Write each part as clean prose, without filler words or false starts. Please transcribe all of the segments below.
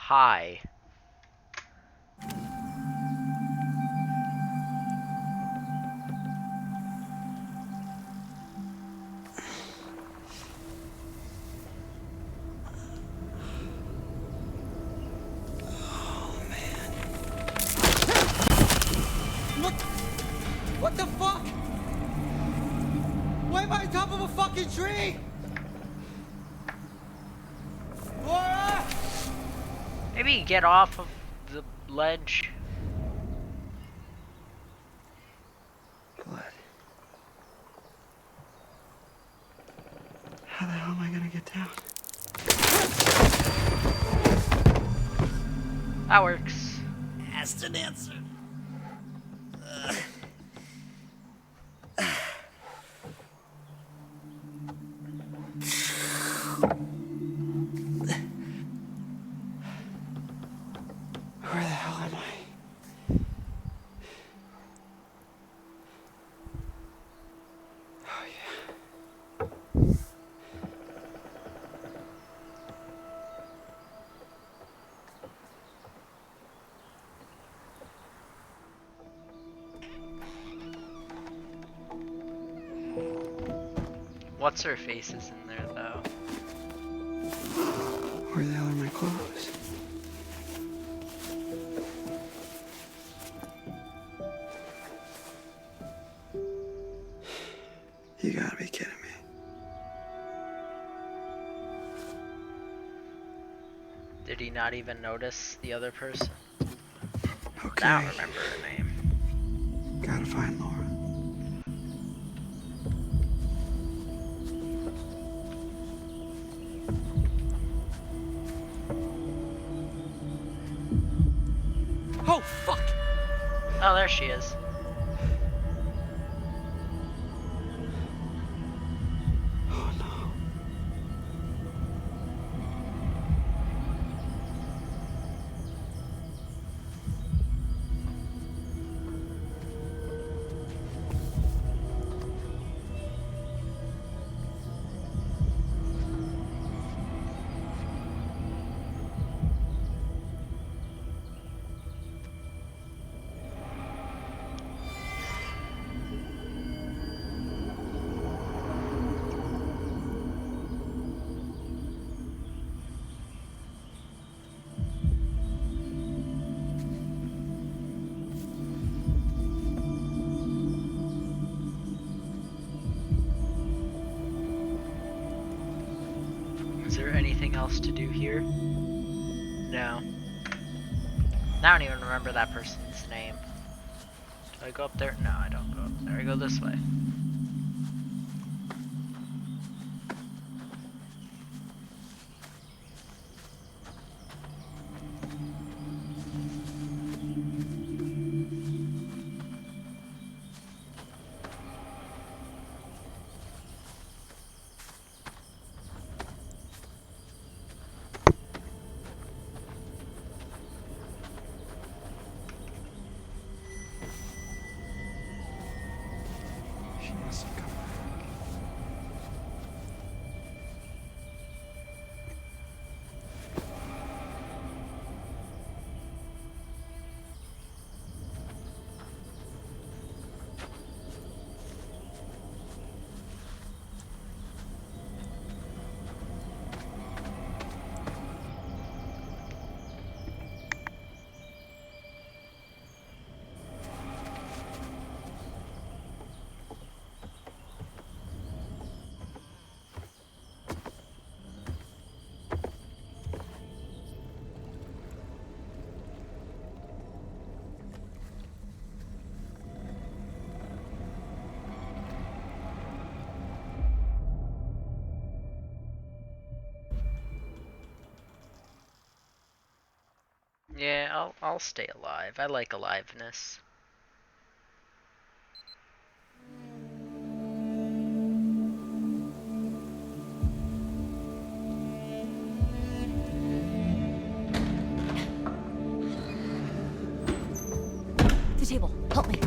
high. What the fuck? Why am I on top of a fucking tree? Laura! Maybe get off of the ledge. Blood. How the hell am I gonna get down? That works. Asked and answered. Where the hell am I? Oh yeah. What's her face is in there though. Where the hell are my clothes? You gotta be kidding me. Did he not even notice the other person? Okay. I don't remember her name. Gotta find Laura. Oh, fuck! Oh, there she is. Oh, no. Is there anything else to do here? No. I don't even remember that person's name. Do I go up there? No, I don't go up there. I go this way. She must have come back. Yeah, I'll stay alive. I like aliveness. The table. Help me.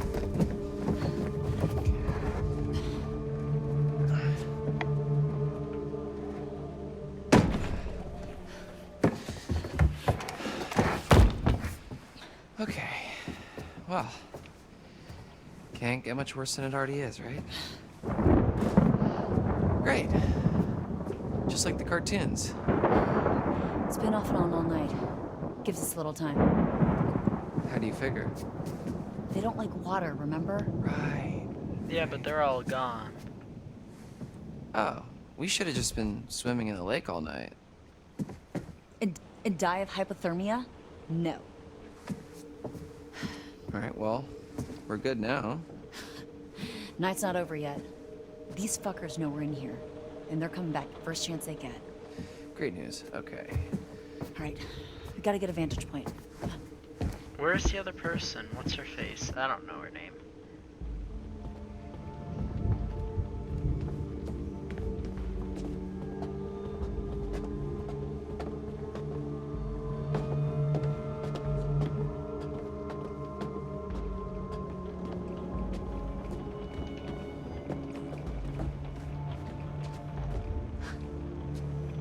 Well, can't get much worse than it already is, right? Great. Just like the cartoons. It's been off and on all night. Gives us a little time. How do you figure? They don't like water, remember? Right. Yeah, but they're all gone. Oh, we should have just been swimming in the lake all night. And die of hypothermia? No. Alright, well, we're good now. Night's not over yet. These fuckers know we're in here. And they're coming back first chance they get. Great news. Okay. Alright, we gotta get a vantage point. Where's the other person? What's her face? I don't know her name.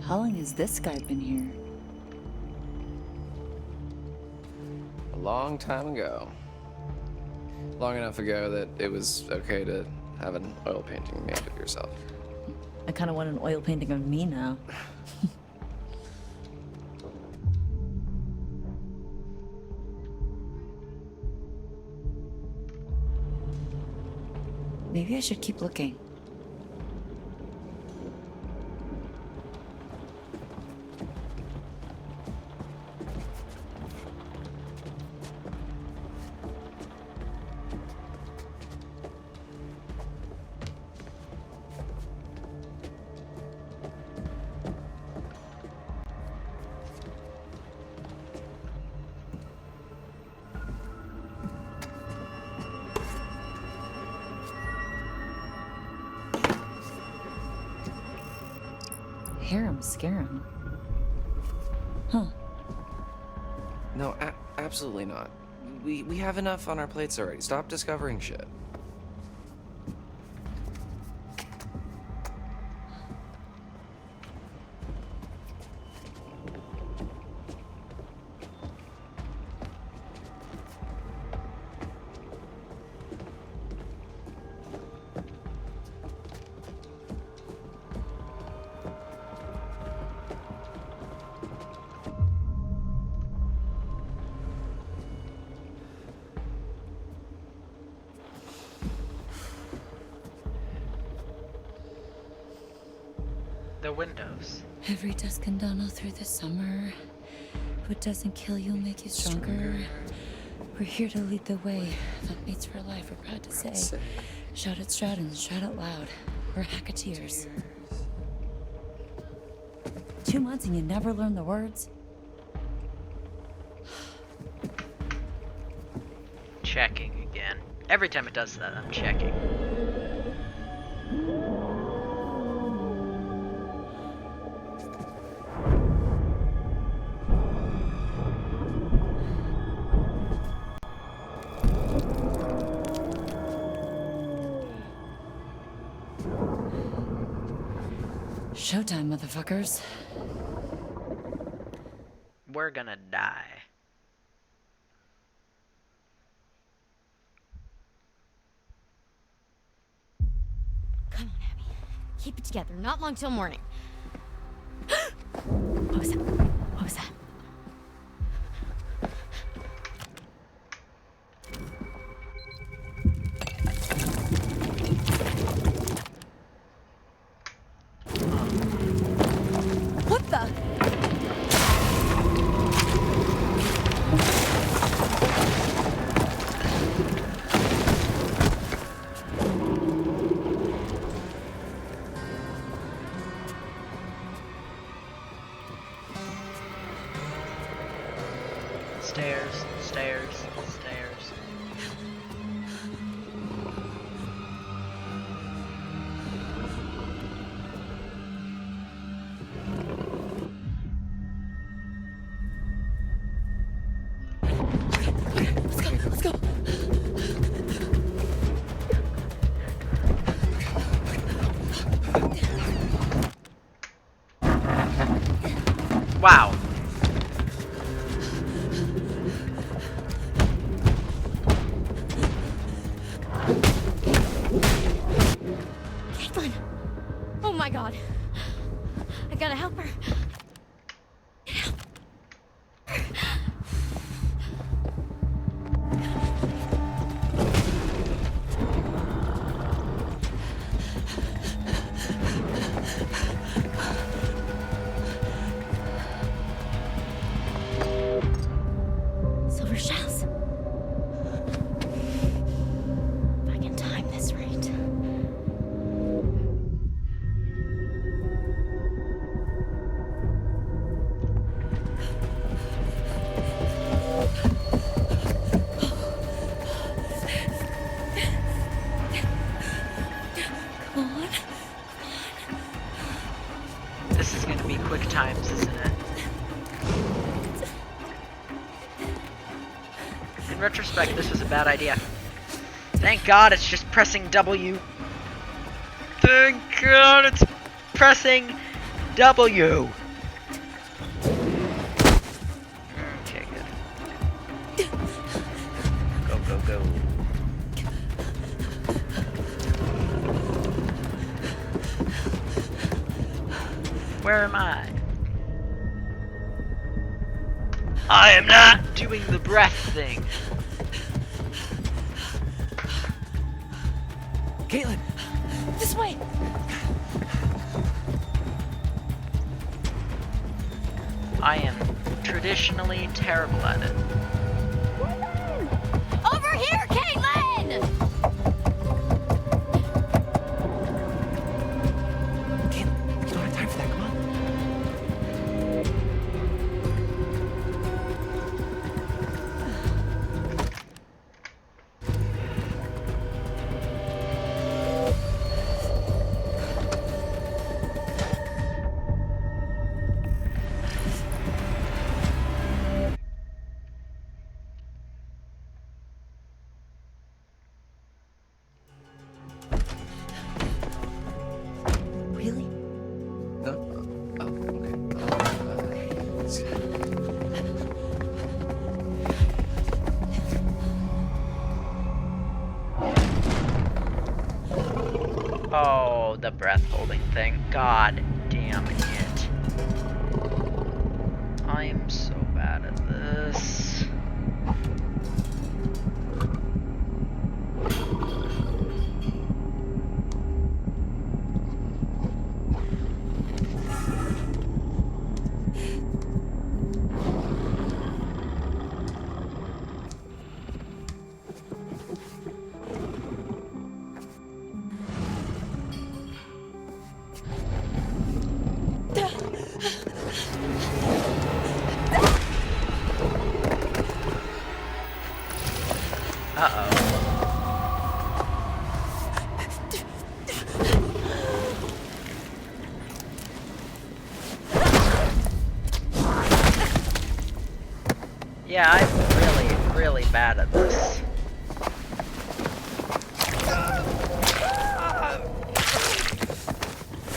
How long has this guy been here? A long time ago. Long enough ago that it was okay to have an oil painting made of yourself. I kinda want an oil painting of me now. Maybe I should keep looking. Hear him, scare him. Huh. No, absolutely not. We have enough on our plates already. Stop discovering shit. The windows. Every dusk and dawn all through the summer. What doesn't kill you will make you stronger. We're here to lead the way. Mates for life, we're proud to say. Shout it, shout and shout it loud. We're Hacketeers. 2 months and you never learn the words? Checking again. Every time it does that, I'm checking. Showtime, motherfuckers. We're gonna die. Come on, Abby. Keep it together. Not long till morning. What was that? What was that? What the? Stairs, stairs, stairs. Let's go. Wow. retrospect, this was a bad idea. Thank God it's just pressing W. Thank God it's pressing W. Okay, good. Go, go, go. Where am I? I am not doing the breath thing. Caitlin! This way! I am traditionally terrible at it. Over here, Caitlin! Caitlin, we don't have time for that, come on. Really? No? Oh, okay. Oh, the breath holding thing. God damn it. I am so bad at this. Uh-oh. Yeah, I'm really bad at this.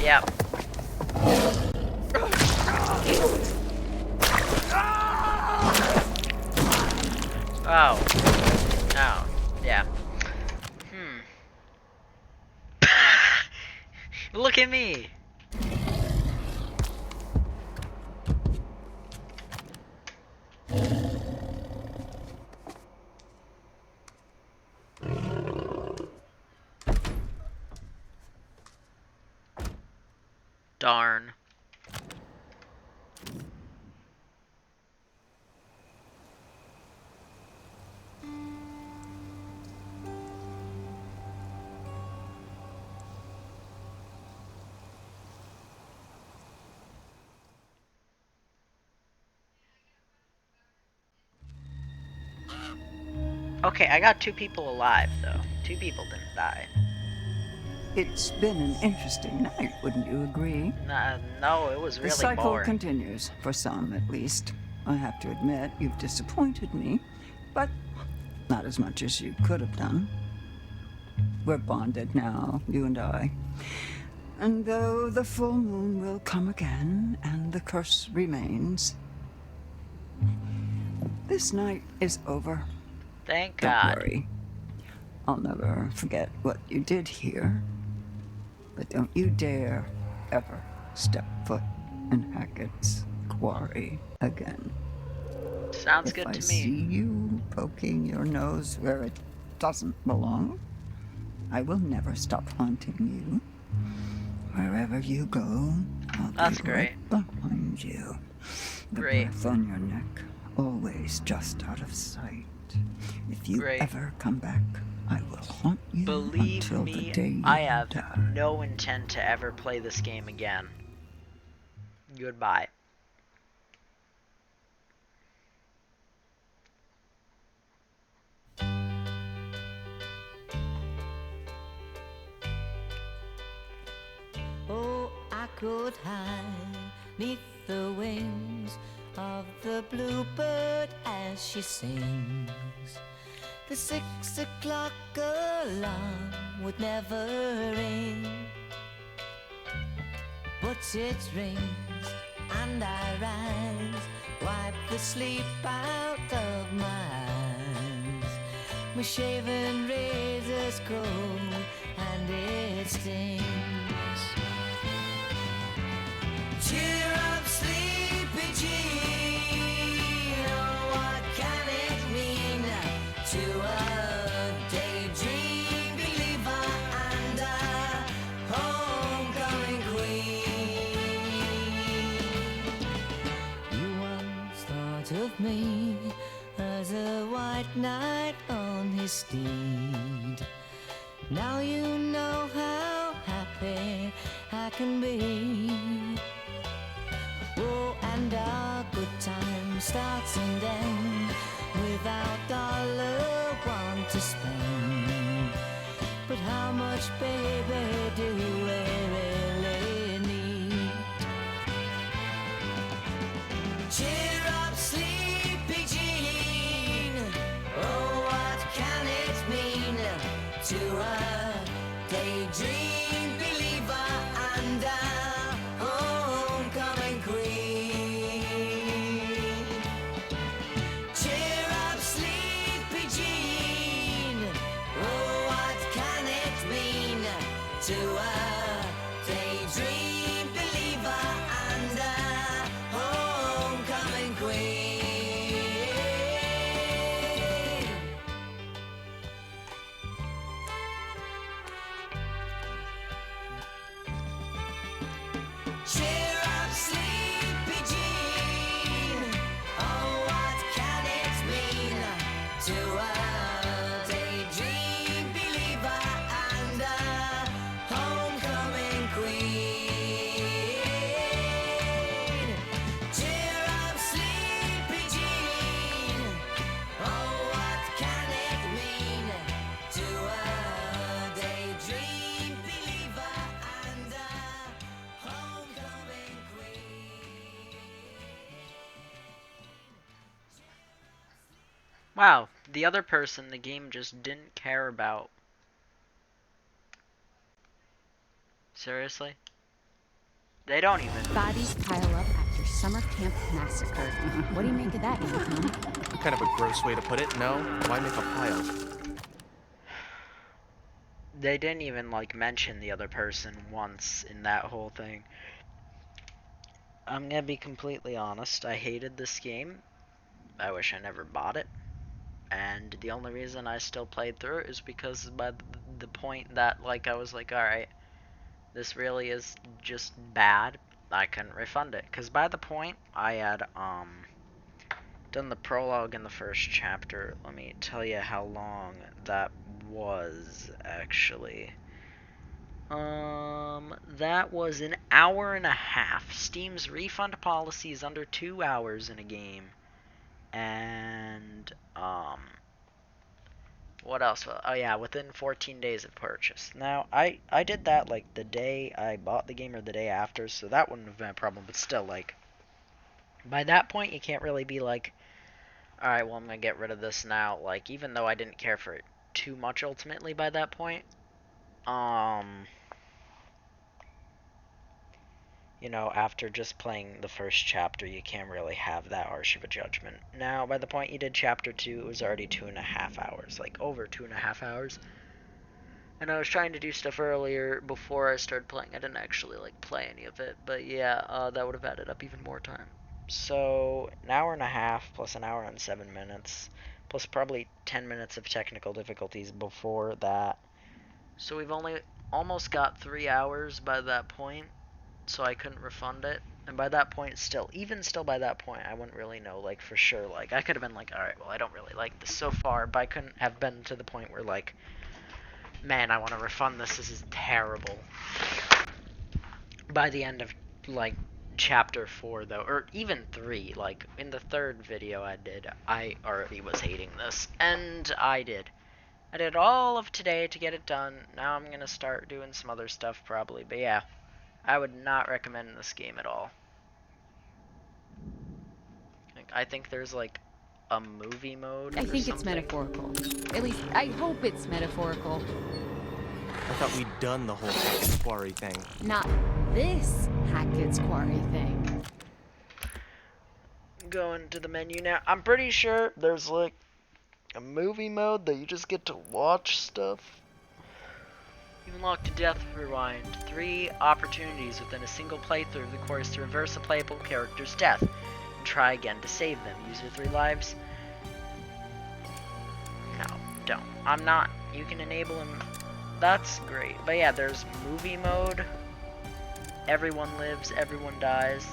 Yep. Oh. Oh. Yeah. Look at me. Darn. Okay, I got 2 people alive, though. 2 people didn't die. It's been an interesting night, wouldn't you agree? No, it was The really cycle boring. continues, for some at least. I have to admit, you've disappointed me, but not as much as you could have done. We're bonded now, you and I. And though the full moon will come again, and the curse remains, this night is over. Thank Don't God. worry. I'll never forget what you did here. But don't you dare ever step foot in Hackett's Quarry again. Sounds If good I to see me. you poking your nose where it doesn't belong, I will never stop haunting you. Wherever you go, I'll That's be great. right behind you. The Great. breath on your neck, always just out of sight. If you Great. ever come back, I will haunt you Believe until the me, day you I have die. no intent to ever play this game again. Goodbye. Oh, I could hide neath the wings of the bluebird and as she sings. The 6 o'clock alarm would never ring, but it rings and I rise, wipe the sleep out of my eyes. My shaven razor's cold and it stings. Cheer up, sleepy Jean. Oh, what can it mean to a daydream believer and a homecoming queen? You once thought of me as a white knight on his steed. Now you know how happy I can be. Oh, and our good time starts and ends without dollar one to spend. But how much, baby, do we really need? Cheer up, sleepy Jean. Oh, what can it mean to a daydream believer and a homecoming queen? Cheer up, sleepy Jean. Oh, what can it mean to a daydream believer and a homecoming queen? Cheer up, sleepy Jean. Oh, what can it mean to a daydream believer and a homecoming queen? Cheer up, sleepy Jean. Oh, what can it mean to a daydream believer and a homecoming queen? Wow, the other person the game just didn't care about. Seriously? They don't even. Bodies pile up after summer camp massacre. What do you make of that, young Tom? Kind of a gross way to put it, no? Why make a pile? They didn't even like mention the other person once in that whole thing. I'm gonna be completely honest. I hated this game. I wish I never bought it. And the only reason I still played through it is because by the point that like I was like, alright, this really is just bad, I couldn't refund it. Because by the point I had done the prologue in the first chapter, let me tell you how long that was actually. That was an hour and a half. Steam's refund policy is under 2 hours in a game. And what else? Oh yeah, within 14 days of purchase. Now, I did that like the day I bought the game or the day after, so that wouldn't have been a problem, but still, like, by that point, you can't really be like, alright, well, I'm gonna get rid of this now. Like, even though I didn't care for it too much ultimately by that point, you know, after just playing the first chapter, you can't really have that harsh of a judgment. Now, by the point you did chapter 2, it was already 2.5 hours, like over 2.5 hours. And I was trying to do stuff earlier before I started playing. I didn't actually like play any of it, but yeah, that would have added up even more time. So an hour and a half plus an hour and 7 minutes, plus probably 10 minutes of technical difficulties before that. So we've only almost got 3 hours by that point, so I couldn't refund it. And by that point, still, even still by that point, I wouldn't really know, like, for sure. Like, I could have been like, alright, well, I don't really like this so far, but I couldn't have been to the point where, like, man, I want to refund this. This is terrible. By the end of, like, chapter 4, though, or even 3, like, in the third video I did, I already was hating this. And I did. I did all of today to get it done. Now I'm going to start doing some other stuff, probably. But yeah, I would not recommend this game at all. I think there's, like, a movie mode. I or think it's something. metaphorical. At least, I hope it's metaphorical. I thought we'd done the whole Quarry thing. Not this Hackett's Quarry thing. Going to the menu now. I'm pretty sure there's like a movie mode that you just get to watch stuff. You unlock to Death Rewind. 3 opportunities within a single playthrough of the course to reverse a playable character's death and try again to save them. Use your 3 lives. No, don't. I'm not. You can enable them. That's great. But yeah, there's movie mode. Everyone lives, everyone dies.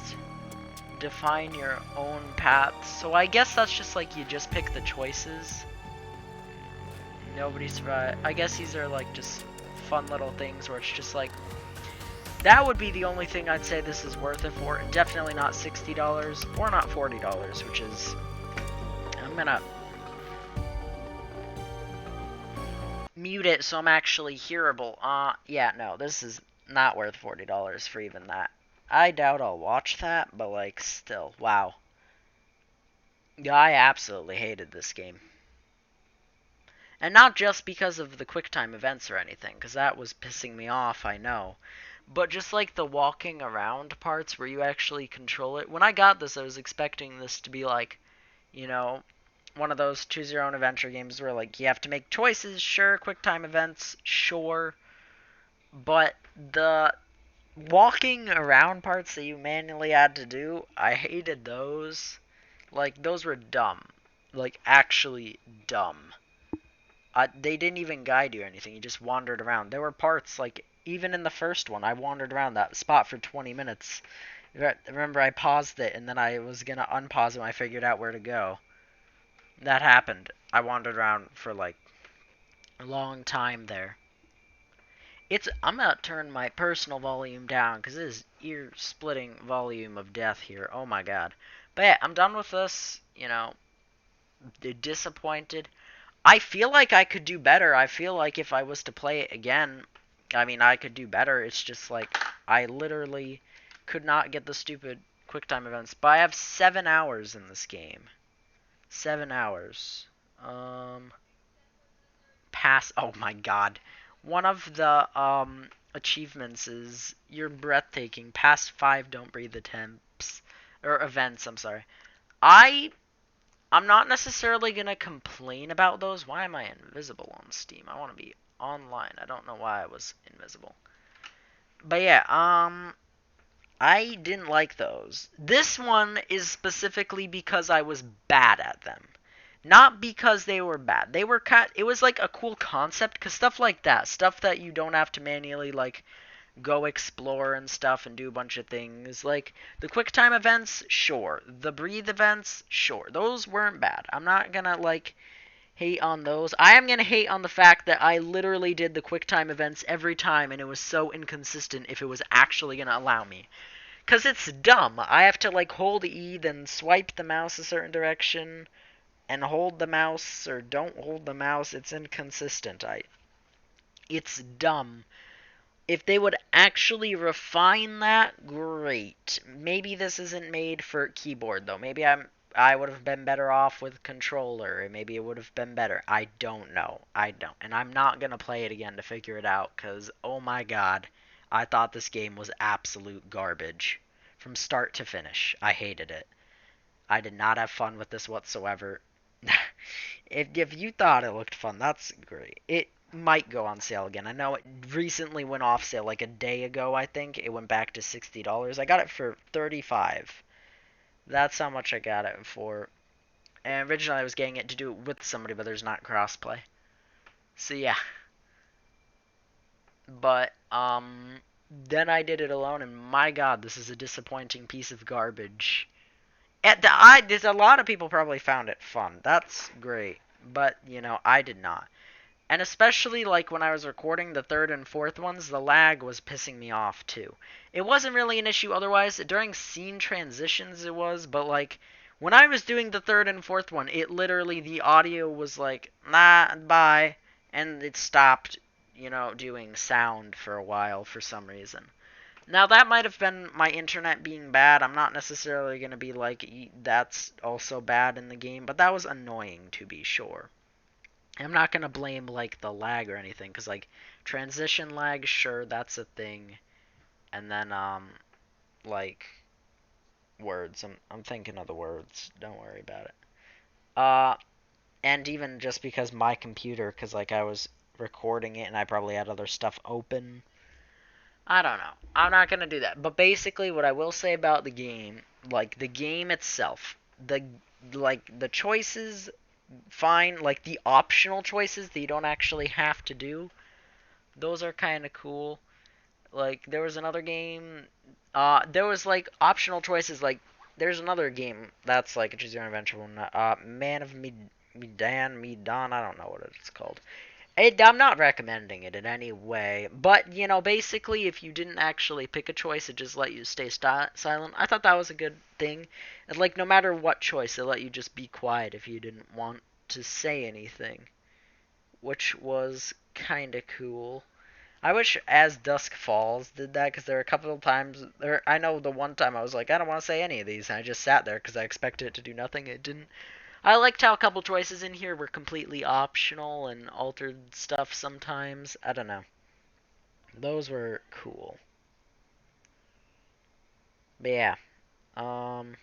Define your own path. So I guess that's just like you just pick the choices. Nobody survived. I guess these are like just fun little things where it's just like, that would be the only thing I'd say this is worth it for. Definitely not $60 or not $40, which is, I'm gonna mute it so I'm actually hearable. Yeah, no, this is not worth $40 for even that. I doubt I'll watch that, but like, still, wow. Yeah, I absolutely hated this game. And not just because of the QuickTime events or anything, because that was pissing me off, I know. But just like the walking around parts where you actually control it. When I got this, I was expecting this to be like, you know, one of those choose your own adventure games where like you have to make choices, sure, QuickTime events, sure. But the walking around parts that you manually had to do, I hated those. Like, those were dumb. Like, actually dumb. They didn't even guide you or anything. You just wandered around. There were parts, like, even in the first one, I wandered around that spot for 20 minutes. Remember, I paused it, and then I was going to unpause it when I figured out where to go. That happened. I wandered around for, like, a long time there. I'm going to turn my personal volume down, because it is ear-splitting volume of death here. Oh, my God. But yeah, I'm done with this, you know, disappointed. I feel like I could do better. I feel like if I was to play it again, I mean, I could do better. It's just like, I literally could not get the stupid QuickTime events. But I have 7 hours in this game. 7 hours. Oh my god. One of the, achievements is, you're breathtaking. Pass 5 don't breathe attempts. Or events, I'm sorry. I'm not necessarily going to complain about those. Why am I invisible on Steam? I want to be online. I don't know why I was invisible. But yeah, I didn't like those. This one is specifically because I was bad at them. Not because they were bad. It was like a cool concept, because stuff like that, stuff that you don't have to manually, like, go explore and stuff and do a bunch of things. Like, the QuickTime events, sure. The breathe events, sure. Those weren't bad. I'm not gonna, like, hate on those. I am gonna hate on the fact that I literally did the QuickTime events every time, and it was so inconsistent if it was actually gonna allow me. Because it's dumb. I have to, like, hold E, then swipe the mouse a certain direction, and hold the mouse, or don't hold the mouse. It's inconsistent. It's dumb. If they would actually refine that, great. Maybe this isn't made for keyboard, though. Maybe I would have been better off with controller, or maybe it would have been better. I don't know. I don't. And I'm not going to play it again to figure it out, because, oh my god, I thought this game was absolute garbage. From start to finish. I hated it. I did not have fun with this whatsoever. If you thought it looked fun, that's great. It might go on sale again. I know it recently went off sale like a day ago, I think. It went back to $60. I got it for $35. That's how much I got it for. And originally I was getting it to do it with somebody, but there's not crossplay. So yeah. But then I did it alone, and my god, this is a disappointing piece of garbage. There's a lot of people probably found it fun. That's great. But, you know, I did not. And especially, like, when I was recording the third and fourth ones, the lag was pissing me off, too. It wasn't really an issue otherwise. During scene transitions, it was. But, like, when I was doing the third and fourth one, it literally, the audio was like, nah, bye. And it stopped, you know, doing sound for a while for some reason. Now, that might have been my internet being bad. I'm not necessarily going to be like, that's also bad in the game, but that was annoying to be sure. I'm not going to blame, like, the lag or anything, because, like, transition lag, sure, that's a thing. And then, like, words. I'm thinking of the words. Don't worry about it. And even just because my computer, because, like, I was recording it and I probably had other stuff open. I don't know. I'm not gonna do that. But basically, what I will say about the game, like the game itself, the choices, fine. Like the optional choices that you don't actually have to do, those are kind of cool. Like there was another game, there was like optional choices. Like there's another game that's like a choose your own adventure one. Man of Medan. I don't know what it's called. I'm not recommending it in any way, but you know, basically, if you didn't actually pick a choice, it just let you stay silent. I thought that was a good thing. And like, no matter what choice, it let you just be quiet if you didn't want to say anything, which was kind of cool. I wish As Dusk Falls did that because there were a couple of times. I know the one time I was like, I don't want to say any of these, and I just sat there because I expected it to do nothing. It didn't. I liked how a couple choices in here were completely optional and altered stuff sometimes. I don't know. Those were cool. But yeah. Um.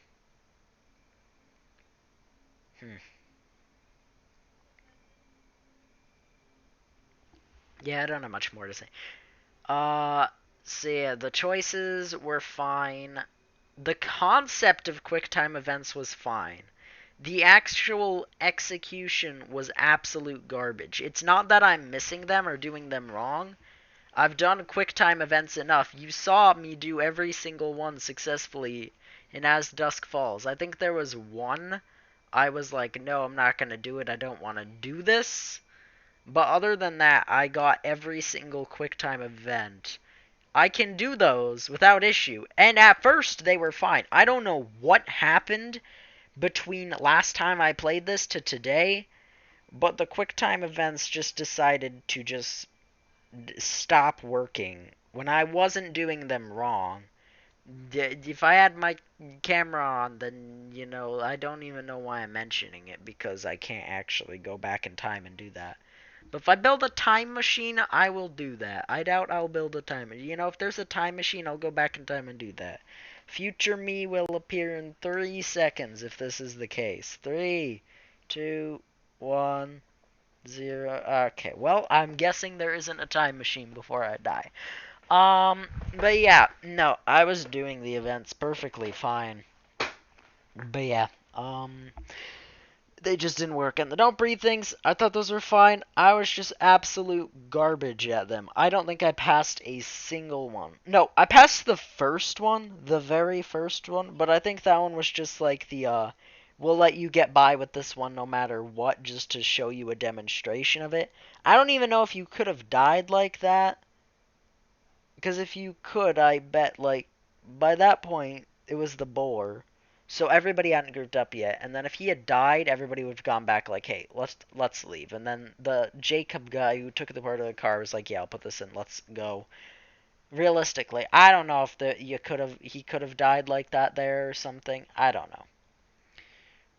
Hmm. Yeah, I don't have much more to say. Uh. So yeah, the choices were fine. The concept of QuickTime events was fine. The actual execution was absolute garbage. It's not that I'm missing them or doing them wrong. I've done QuickTime events enough. You saw me do every single one successfully in As Dusk Falls. I think there was one I was like, no, I'm not going to do it. I don't want to do this. But other than that, I got every single QuickTime event. I can do those without issue. And at first, they were fine. I don't know what happened between last time I played this to today, but the QuickTime events just decided to just stop working when I wasn't doing them wrong. If I had my camera on, then, you know, I don't even know why I'm mentioning it because I can't actually go back in time and do that. But if I build a time machine, I will do that. I doubt I'll build a time machine. You know, if there's a time machine, I'll go back in time and do that. Future me will appear in 3 seconds if this is the case. 3, 2, 1, 0. Okay, well, I'm guessing there isn't a time machine before I die. But yeah, no, I was doing the events perfectly fine. But yeah, they just didn't work. And the don't breathe things, I thought those were fine. I was just absolute garbage at them. I don't think I passed a single one. No, I passed the first one, the very first one, but I think that one was just like we'll let you get by with this one no matter what, just to show you a demonstration of it. I don't even know if you could have died like that. Because if you could, I bet, like, by that point, it was the boar. So everybody hadn't grouped up yet. And then if he had died, everybody would have gone back like, hey, let's leave. And then the Jacob guy who took the part of the car was like, yeah, I'll put this in. Let's go. Realistically, I don't know if he could have died like that there or something. I don't know.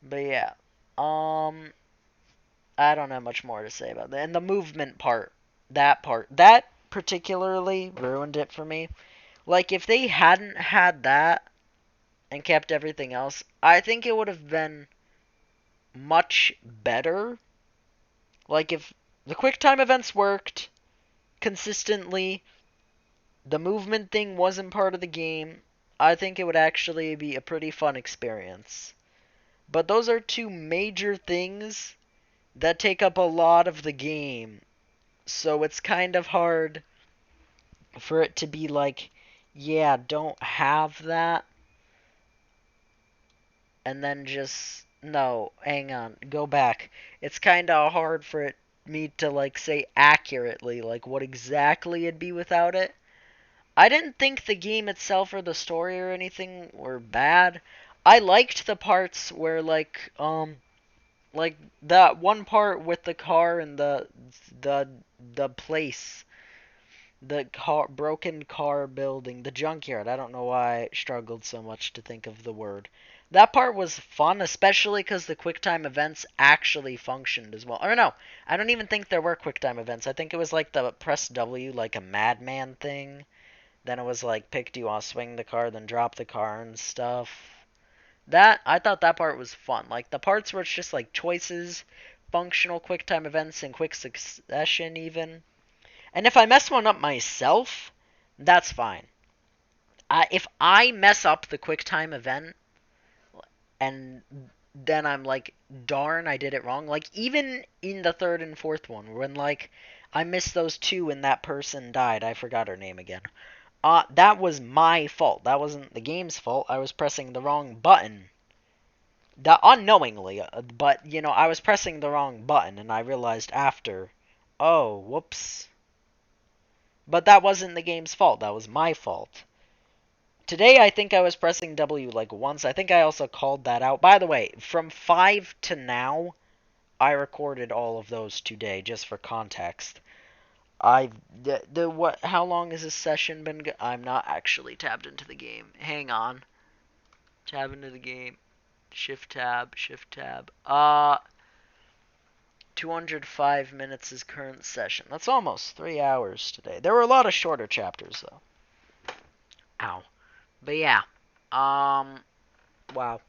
But yeah. Um I don't have much more to say about that. And the movement that particularly ruined it for me. Like, if they hadn't had that and kept everything else, I think it would have been much better. Like, if the QuickTime events worked consistently, the movement thing wasn't part of the game, I think it would actually be a pretty fun experience. But those are two major things that take up a lot of the game, so it's kind of hard for it to be like, yeah, don't have that and then just no, hang on, go back. It's kind of hard for me to like say accurately like what exactly it'd be without it. I didn't think the game itself or the story or anything were bad. I liked the parts where like that one part with the car and the the place The broken car building, the junkyard. I don't know why I struggled so much to think of the word. That part was fun, especially because the QuickTime events actually functioned as well. Or no, I don't even think there were QuickTime events. I think it was like the press W, like a madman thing. Then it was like pick, do you want to swing the car, then drop the car and stuff. I thought that part was fun. Like the parts where it's just like choices, functional QuickTime events in quick succession even. And if I mess one up myself, that's fine. If I mess up the QuickTime event and then I'm like, darn, I did it wrong. Like even in the third and fourth one, when like I missed those two and that person died, I forgot her name again. That was my fault. That wasn't the game's fault. I was pressing the wrong button. That unknowingly, but you know, I was pressing the wrong button and I realized after, oh, whoops. But that wasn't the game's fault. That was my fault. Today, I think I was pressing W like once. I think I also called that out. By the way, from 5 to now, I recorded all of those today, just for context. How long has this session been? I'm not actually tabbed into the game. Hang on. Tab into the game. Shift tab. 205 minutes is current session. That's almost 3 hours today. There were a lot of shorter chapters, though. Ow. But yeah. Wow.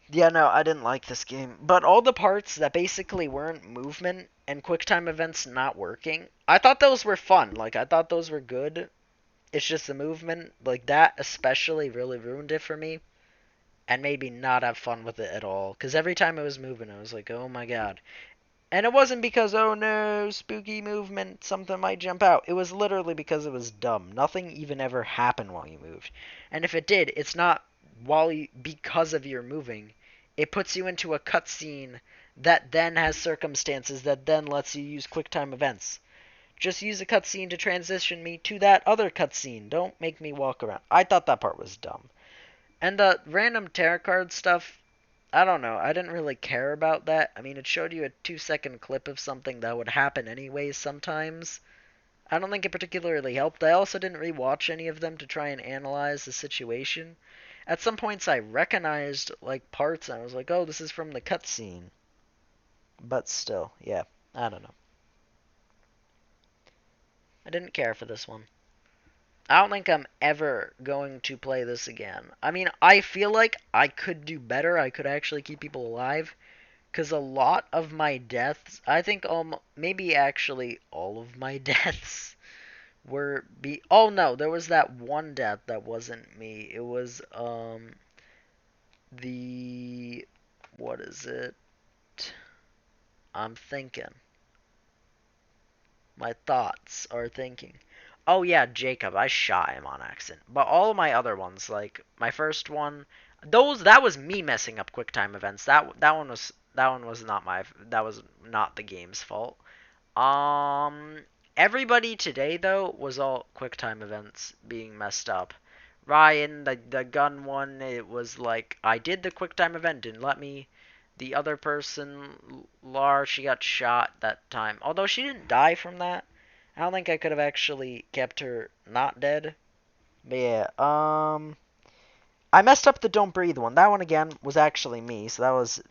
Yeah, no, I didn't like this game. But all the parts that basically weren't movement and QuickTime events not working, I thought those were fun. Like, I thought those were good. It's just the movement, like, that especially really ruined it for me. And made me not have fun with it at all. Because every time it was moving, I was like, oh my god. And it wasn't because, oh no, spooky movement, something might jump out. It was literally because it was dumb. Nothing even ever happened while you moved. And if it did, it's not because of your moving. It puts you into a cutscene that then has circumstances that then lets you use QuickTime events. Just use a cutscene to transition me to that other cutscene. Don't make me walk around. I thought that part was dumb. And the random tarot card stuff, I don't know. I didn't really care about that. I mean, it showed you a 2-second clip of something that would happen anyways sometimes. I don't think it particularly helped. I also didn't rewatch any of them to try and analyze the situation. At some points I recognized, like, parts, and I was like, oh, this is from the cutscene. But still, yeah, I don't know. I didn't care for this one. I don't think I'm ever going to play this again. I mean, I feel like I could do better. I could actually keep people alive. Because a lot of my deaths, I think maybe actually all of my deaths oh no, there was that one death that wasn't me. It was, what is it? I'm thinking. My thoughts are thinking. Oh yeah, Jacob. I shot him on accident. But all of my other ones, like my first one, that was me messing up QuickTime events. That one was not that was not the game's fault. Everybody today though was all QuickTime events being messed up. Ryan, the gun one, it was like I did the QuickTime event, didn't let me. The other person, Lar, she got shot that time. Although she didn't die from that. I don't think I could have actually kept her not dead. But yeah, I messed up the Don't Breathe one. That one again was actually me. So that was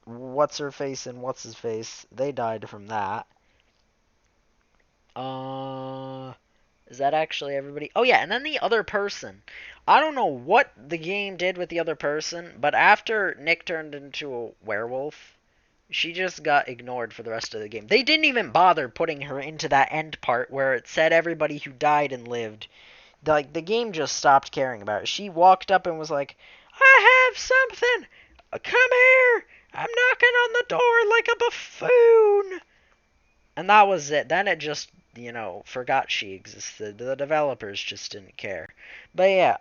what's her face and what's his face. They died from that. Is that actually everybody? Oh yeah, and then the other person. I don't know what the game did with the other person, but after Nick turned into a werewolf, she just got ignored for the rest of the game. They didn't even bother putting her into that end part where it said everybody who died and lived. Like, the game just stopped caring about it. She walked up and was like, I have something! Come here! I'm knocking on the door like a buffoon! And that was it. Then it just, forgot she existed. The developers just didn't care. But yeah,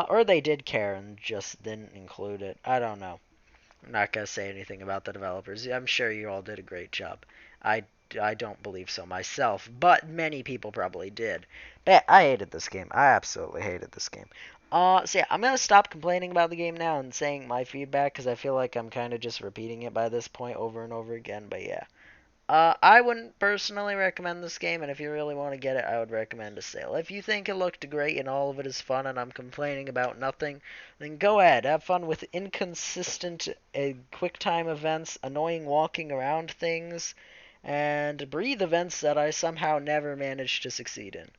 or they did care and just didn't include it. I don't know. I'm not going to say anything about the developers. I'm sure you all did a great job. I don't believe so myself, but many people probably did. But I hated this game. I absolutely hated this game. So yeah, I'm going to stop complaining about the game now and saying my feedback, because I feel like I'm kind of just repeating it by this point over and over again. But yeah. I wouldn't personally recommend this game, and if you really want to get it, I would recommend a sale. If you think it looked great and all of it is fun and I'm complaining about nothing, then go ahead. Have fun with inconsistent quick time events, annoying walking around things, and breathe events that I somehow never managed to succeed in.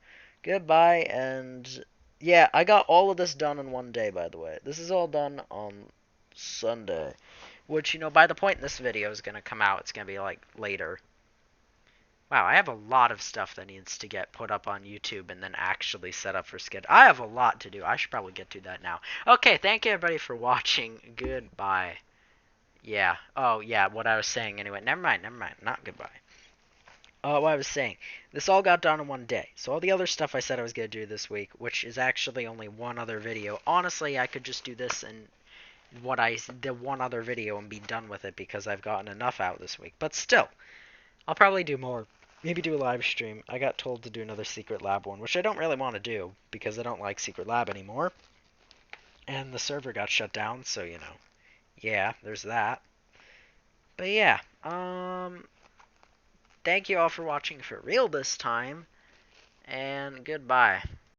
Goodbye, and yeah, I got all of this done in one day, by the way. This is all done on Sunday. Which, by the point this video is going to come out, it's going to be, like, later. Wow, I have a lot of stuff that needs to get put up on YouTube and then actually set up for skid. I have a lot to do. I should probably get to that now. Okay, thank you everybody for watching. Goodbye. Yeah. Oh, yeah, what I was saying anyway. Never mind. Not goodbye. What I was saying. This all got done in one day. So all the other stuff I said I was going to do this week, which is actually only one other video. Honestly, I could just do this and the one other video and be done with it because I've gotten enough out this week. But still, I'll probably do more. Maybe do a live stream. I got told to do another Secret Lab one, which I don't really want to do because I don't like Secret Lab anymore. And the server got shut down, so yeah, there's that. But yeah, thank you all for watching for real this time, and goodbye.